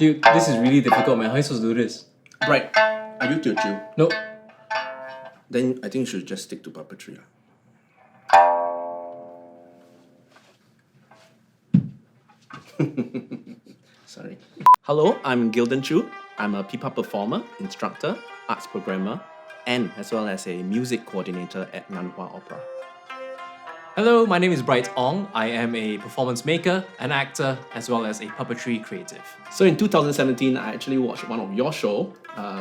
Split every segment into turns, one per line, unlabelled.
Dude, this is really difficult, man. How are you supposed to do this?
Bright, are you Teochew?
No.
Then I think you should just stick to puppetry. Sorry. Hello, I'm Gildon Choo. I'm a pipa performer, instructor, arts programmer, and as well as a music coordinator at Nanhua Opera.
Hello, my name is Bright Ong. I am a performance maker, an actor, as well as a puppetry creative.
So in 2017, I actually watched one of your show,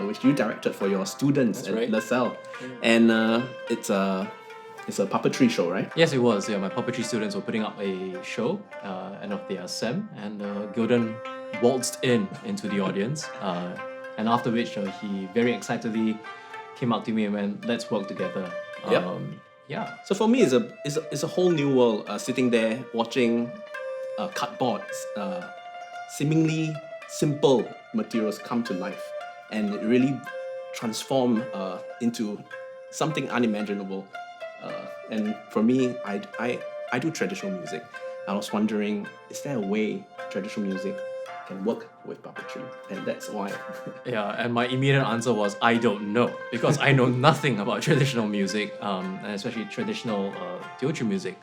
which you directed for your students at LaSalle. And it's a puppetry show, right?
Yes, it was. Yeah, my puppetry students were putting up a show end of their sem, and Gildon waltzed into the audience. And after which, he very excitedly came up to me and went, "Let's work together."
Yep.
Yeah.
So for me, it's a whole new world. Sitting there watching cardboards, seemingly simple materials come to life, and it really transform into something unimaginable. And for me, I do traditional music. I was wondering, is there a way traditional music can work with puppetry? And that's why.
Yeah, and my immediate answer was, I don't know, because I know nothing about traditional music, and especially traditional Teochew music.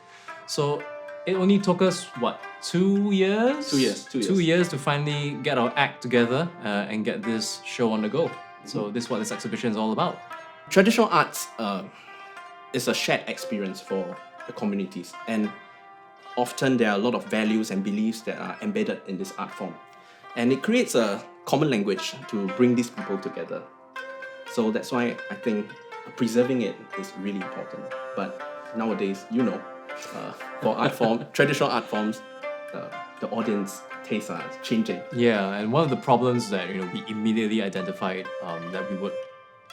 So it only took us, 2 years?
2 years.
2 years to finally get our act together and get this show on the go. So this is what this exhibition is all about.
Traditional arts is a shared experience for the communities, and often there are a lot of values and beliefs that are embedded in this art form. And it creates a common language to bring these people together. So that's why I think preserving it is really important. But nowadays, for art form, traditional art forms, the audience tastes are changing.
Yeah, and one of the problems that we immediately identified that we would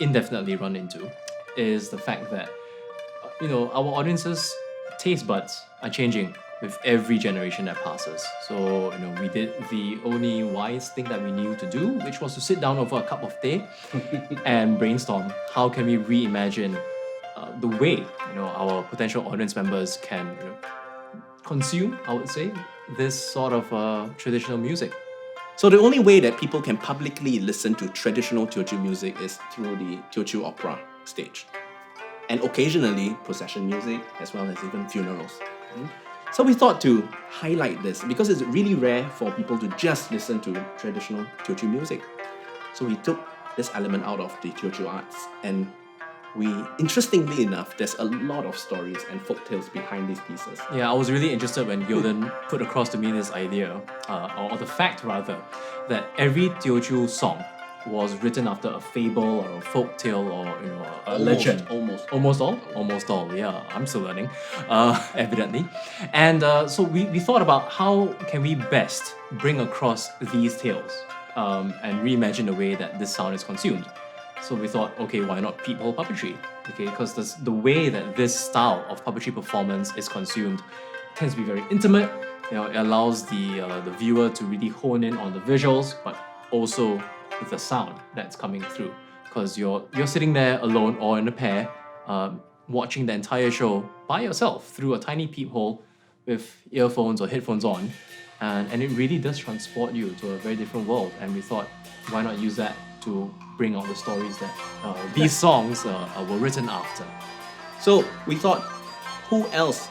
indefinitely run into is the fact that our audience's taste buds are changing with every generation that passes. So, we did the only wise thing that we knew to do, which was to sit down over a cup of tea and brainstorm how can we reimagine the way, our potential audience members can consume, I would say, this sort of traditional music.
So the only way that people can publicly listen to traditional Teochew music is through the Teochew opera stage. And occasionally procession music, as well as even funerals. So we thought to highlight this because it's really rare for people to just listen to traditional Teochew music. So we took this element out of the Teochew arts, and interestingly enough, there's a lot of stories and folktales behind these pieces.
Yeah, I was really interested when Gildon put across to me this idea, or the fact rather, that every Teochew song was written after a fable or a folk tale or a legend. Almost all. Yeah, I'm still learning, evidently. And so we thought about how can we best bring across these tales and reimagine the way that this sound is consumed. So we thought, okay, why not peephole puppetry? Okay, because the way that this style of puppetry performance is consumed tends to be very intimate. It allows the viewer to really hone in on the visuals, but also with the sound that's coming through, because you're sitting there alone or in a pair, watching the entire show by yourself through a tiny peephole with earphones or headphones on, and it really does transport you to a very different world. And we thought, why not use that to bring out the stories that these songs were written after.
So we thought, who else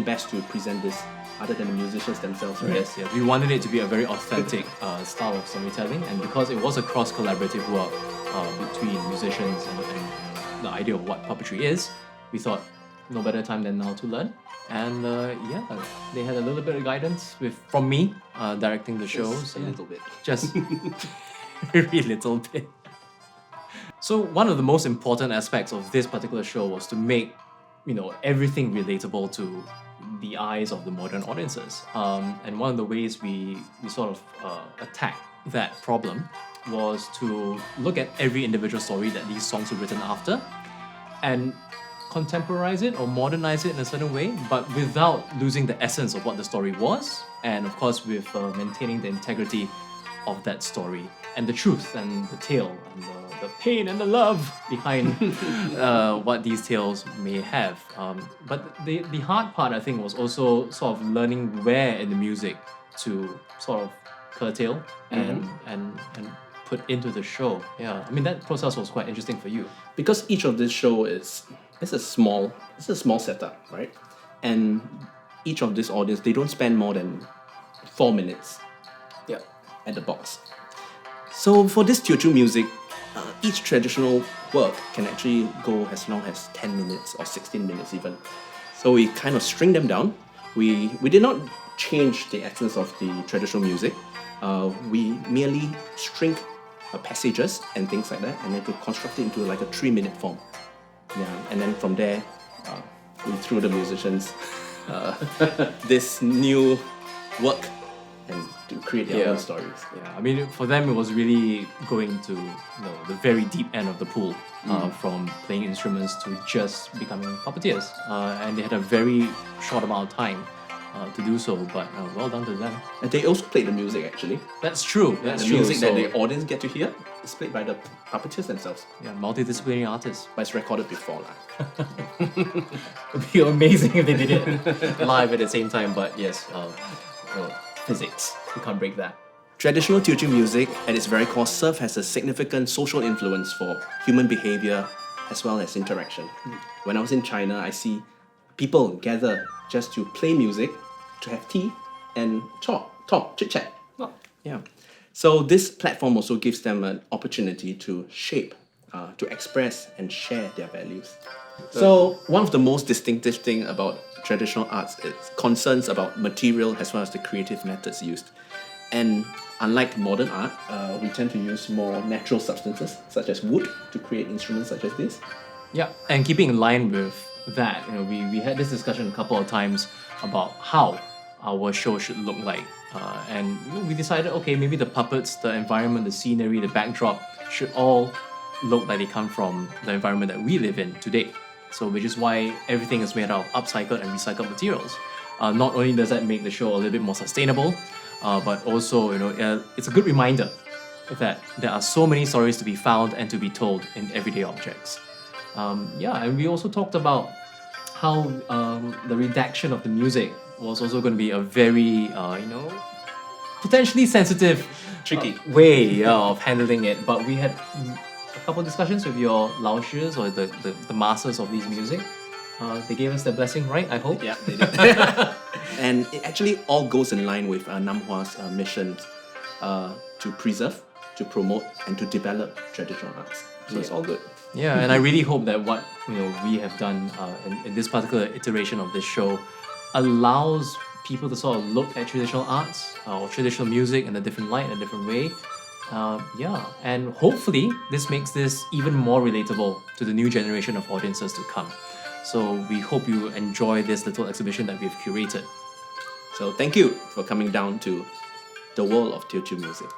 best to present this other than the musicians themselves, right?
Yes. We wanted it to be a very authentic style of storytelling, and because it was a cross-collaborative work between musicians and the idea of what puppetry is, we thought no better time than now to learn. And they had a little bit of guidance from me directing the show.
Just a little bit.
Just very little bit. So one of the most important aspects of this particular show was to make everything relatable to the eyes of the modern audiences. And one of the ways we sort of attacked that problem was to look at every individual story that these songs were written after and contemporize it or modernize it in a certain way, but without losing the essence of what the story was, and of course with maintaining the integrity of that story and the truth and the tale and the pain and the love behind what these tales may have. But the hard part, I think, was also sort of learning where in the music to sort of curtail and put into the show. Yeah, I mean that process was quite interesting for you.
Because each of this show is a small setup, right? And each of this audience, they don't spend more than 4 minutes at the box. So for this Teochew music, each traditional work can actually go as long as 10 minutes or 16 minutes even. So we kind of string them down. We did not change the essence of the traditional music. We merely string passages and things like that, and then to construct it into like a 3-minute form. Yeah, and then from there, we threw the musicians this new work and to create their own stories.
Yeah, I mean, for them, it was really going to the very deep end of the pool, from playing instruments to just becoming puppeteers. And they had a very short amount of time to do so, but well done to them.
And they also played the music actually.
That's true.
The music that the audience get to hear is played by the puppeteers themselves.
Yeah, multidisciplinary artists.
But it's recorded before.
It would be amazing if they did it live at the same time, but yes, physics. You can't break that.
Traditional Teochew music, at its very core, serves as a significant social influence for human behavior as well as interaction. When I was in China, I see people gather just to play music, to have tea, and talk, chit-chat.
Oh.
Yeah. So this platform also gives them an opportunity to shape, to express and share their values. So one of the most distinctive thing about traditional arts is concerns about material as well as the creative methods used. And unlike modern art, we tend to use more natural substances such as wood to create instruments such as this.
Yeah, and keeping in line with that, we had this discussion a couple of times about how our show should look like. And we decided, okay, maybe the puppets, the environment, the scenery, the backdrop should all look like they come from the environment that we live in today. So which is why everything is made out of upcycled and recycled materials. Not only does that make the show a little bit more sustainable, but also it's a good reminder that there are so many stories to be found and to be told in everyday objects. And we also talked about how the redaction of the music was also going to be a very potentially sensitive,
tricky
way of handling it. But we had a couple of discussions with your laoshis or the masters of these music. They gave us their blessing, right? I hope.
Yeah, they did. And it actually all goes in line with Namhua's mission to preserve, to promote, and to develop traditional arts. So it's all good.
Yeah, and I really hope that what we have done in this particular iteration of this show allows people to sort of look at traditional arts or traditional music in a different light, in a different way. And hopefully this makes this even more relatable to the new generation of audiences to come. So we hope you enjoy this little exhibition that we've curated.
So thank you for coming down to the world of Teochew music.